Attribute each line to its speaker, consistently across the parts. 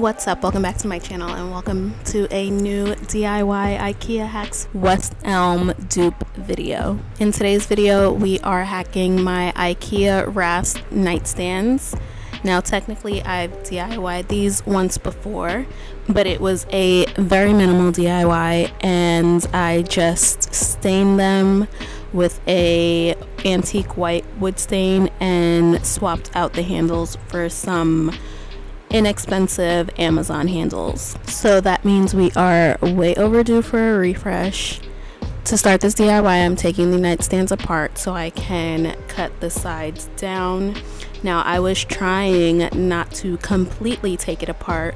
Speaker 1: What's up? Welcome back to my channel and welcome to a new DIY IKEA hacks West Elm dupe video. In today's video we are hacking my IKEA Rast nightstands. Now technically I've DIY'd these once before, but it was a very minimal DIY and I just stained them with a antique white wood stain and swapped out the handles for some inexpensive Amazon handles. So that means we are way overdue for a refresh. To start this DIY, I'm taking the nightstands apart so I can cut the sides down. Now I was trying not to completely take it apart,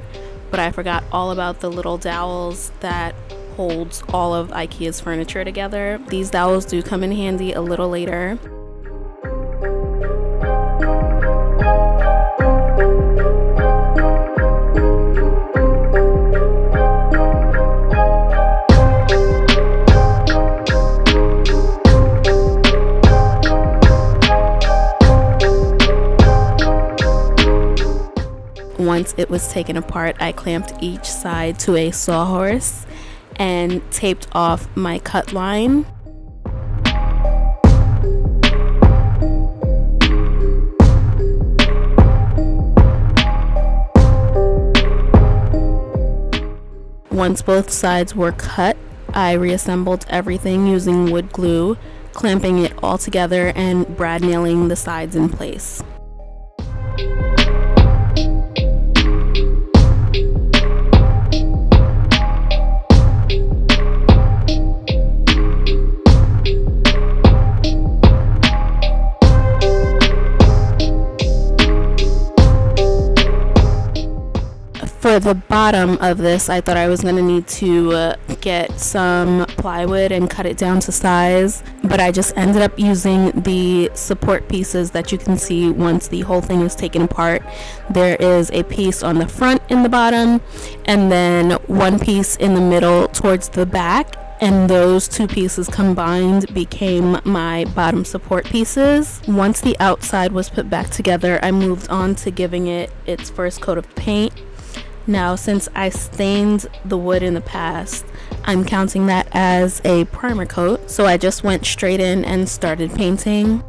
Speaker 1: but I forgot all about the little dowels that holds all of IKEA's furniture together. These dowels do come in handy a little later. Once it was taken apart, I clamped each side to a sawhorse and taped off my cut line. Once both sides were cut, I reassembled everything using wood glue, clamping it all together and brad nailing the sides in place. For the bottom of this, I thought I was going to need to get some plywood and cut it down to size, but I just ended up using the support pieces that you can see once the whole thing is taken apart. There is a piece on the front in the bottom, and then one piece in the middle towards the back, and those two pieces combined became my bottom support pieces. Once the outside was put back together, I moved on to giving it its first coat of paint. Now, since I stained the wood in the past, I'm counting that as a primer coat, so I just went straight in and started painting.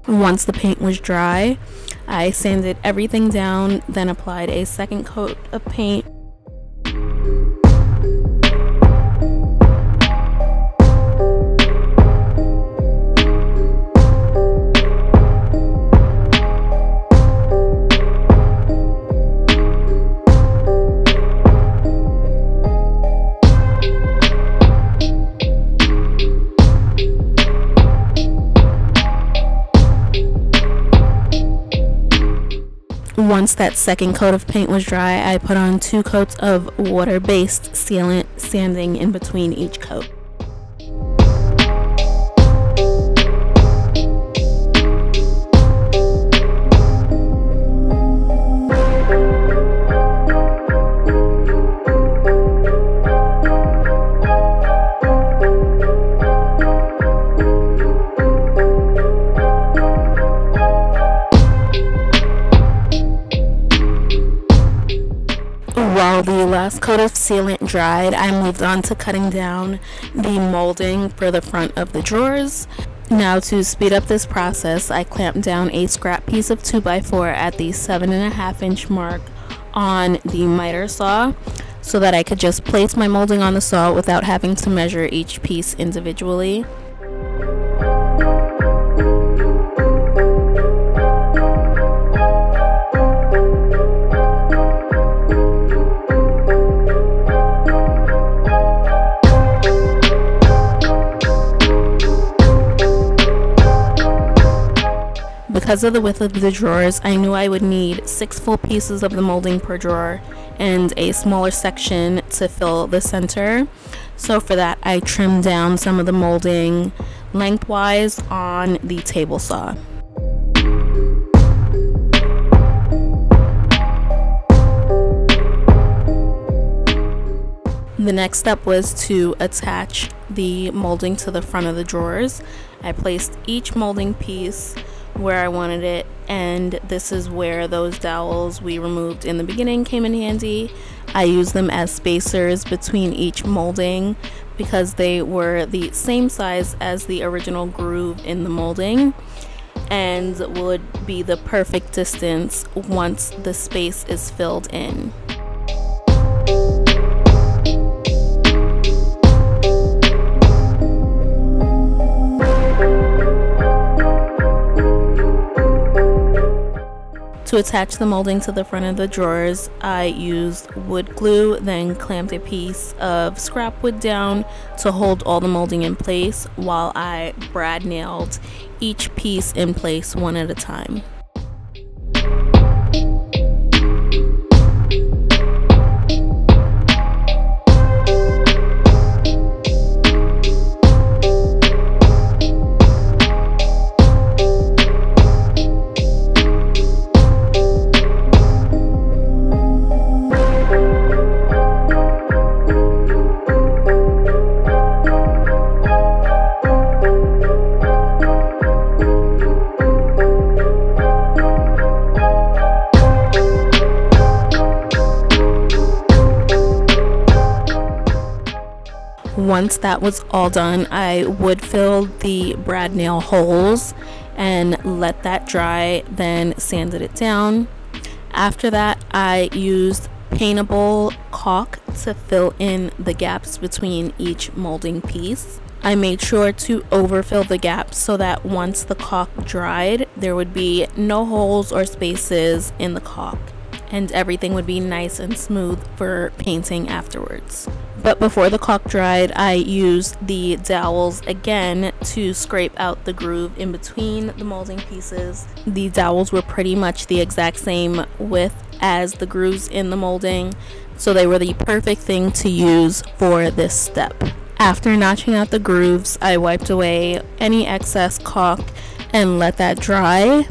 Speaker 1: Once the paint was dry, I sanded everything down, then applied a second coat of paint. Once that second coat of paint was dry, I put on 2 coats of water-based sealant, sanding in between each coat. While the last coat of sealant dried, I moved on to cutting down the molding for the front of the drawers. Now, to speed up this process, I clamped down a scrap piece of 2x4 at the 7.5 inch mark on the miter saw so that I could just place my molding on the saw without having to measure each piece individually. Because of the width of the drawers, I knew I would need 6 full pieces of the molding per drawer and a smaller section to fill the center. So for that, I trimmed down some of the molding lengthwise on the table saw. The next step was to attach the molding to the front of the drawers. I placed each molding piece where I wanted it, and this is where those dowels we removed in the beginning came in handy. I used them as spacers between each molding because they were the same size as the original groove in the molding and would be the perfect distance once the space is filled in. To attach the molding to the front of the drawers, I used wood glue, then clamped a piece of scrap wood down to hold all the molding in place while I brad nailed each piece in place one at a time. Once that was all done, I wood filled the brad nail holes and let that dry, then sanded it down. After that, I used paintable caulk to fill in the gaps between each molding piece. I made sure to overfill the gaps so that once the caulk dried, there would be no holes or spaces in the caulk, and everything would be nice and smooth for painting afterwards. But before the caulk dried, I used the dowels again to scrape out the groove in between the molding pieces. The dowels were pretty much the exact same width as the grooves in the molding, so they were the perfect thing to use for this step. After notching out the grooves, I wiped away any excess caulk and let that dry.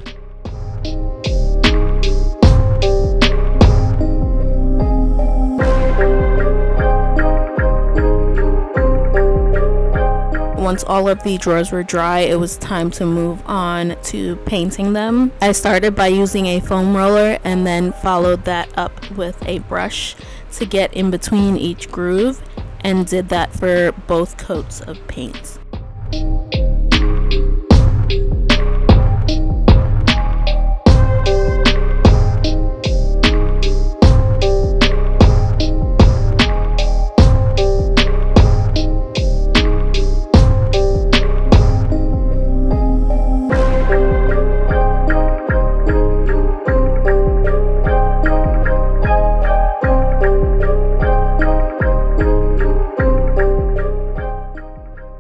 Speaker 1: Once all of the drawers were dry, it was time to move on to painting them. I started by using a foam roller and then followed that up with a brush to get in between each groove, and did that for both coats of paint.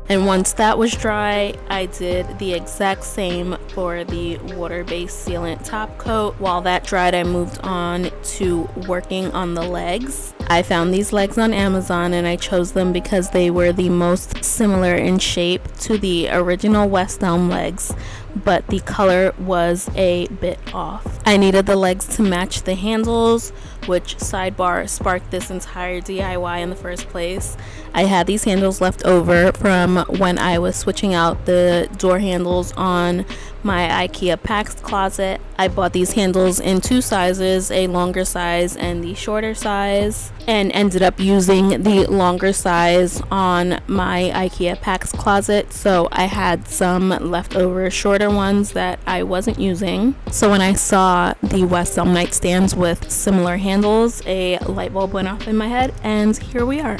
Speaker 1: And once that was dry, I did the exact same for the water-based sealant top coat. While that dried, I moved on to working on the legs. I found these legs on Amazon and I chose them because they were the most similar in shape to the original West Elm legs, but the color was a bit off. I needed the legs to match the handles, which, sidebar, sparked this entire DIY in the first place. I had these handles left over from when I was switching out the door handles on my IKEA PAX closet. I bought these handles in 2 sizes, a longer size and the shorter size, and ended up using the longer size on my IKEA PAX closet, so I had some leftover shorter ones that I wasn't using. So when I saw the West Elm nightstands with similar handles, a light bulb went off in my head, and here we are.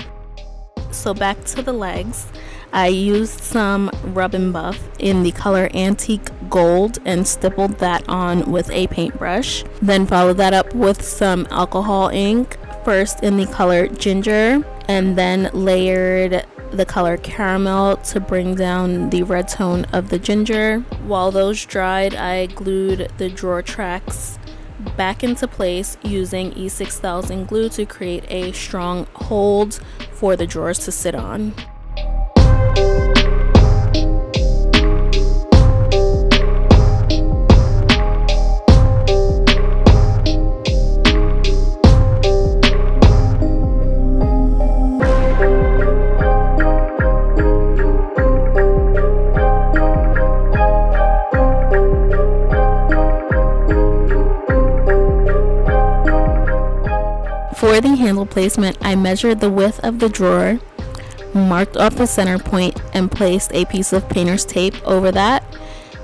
Speaker 1: So back to the legs. I used some rub and buff in the color Antique Gold and stippled that on with a paintbrush. Then followed that up with some alcohol ink, first in the color Ginger, and then layered the color caramel to bring down the red tone of the ginger. While those dried, I glued the drawer tracks back into place using E6000 glue to create a strong hold for the drawers to sit on. For the handle placement, I measured the width of the drawer, marked off the center point, and placed a piece of painter's tape over that.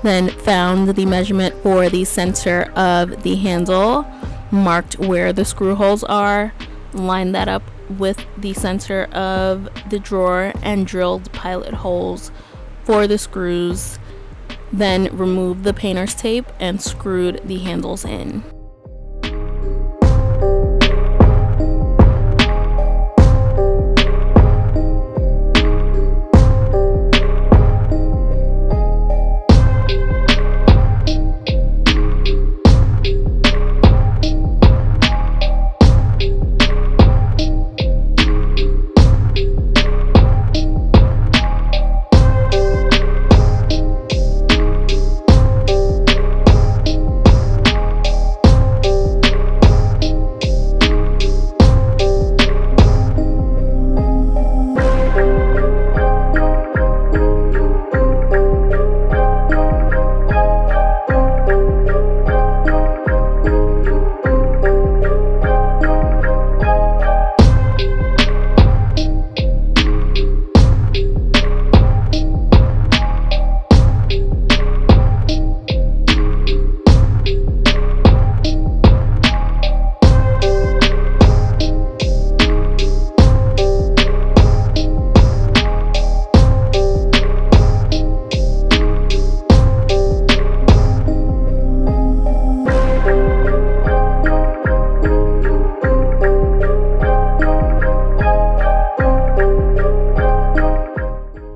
Speaker 1: Then found the measurement for the center of the handle, marked where the screw holes are, lined that up with the center of the drawer, and drilled pilot holes for the screws. Then removed the painter's tape and screwed the handles in.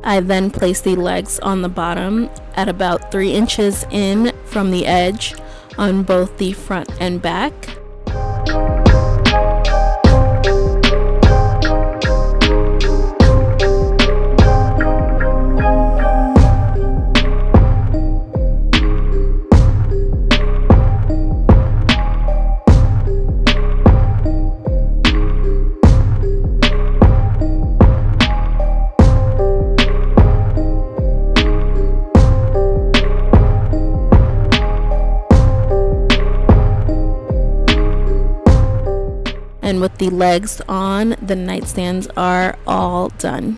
Speaker 1: I then placed the legs on the bottom at about 3 inches in from the edge on both the front and back. And with the legs on, the nightstands are all done.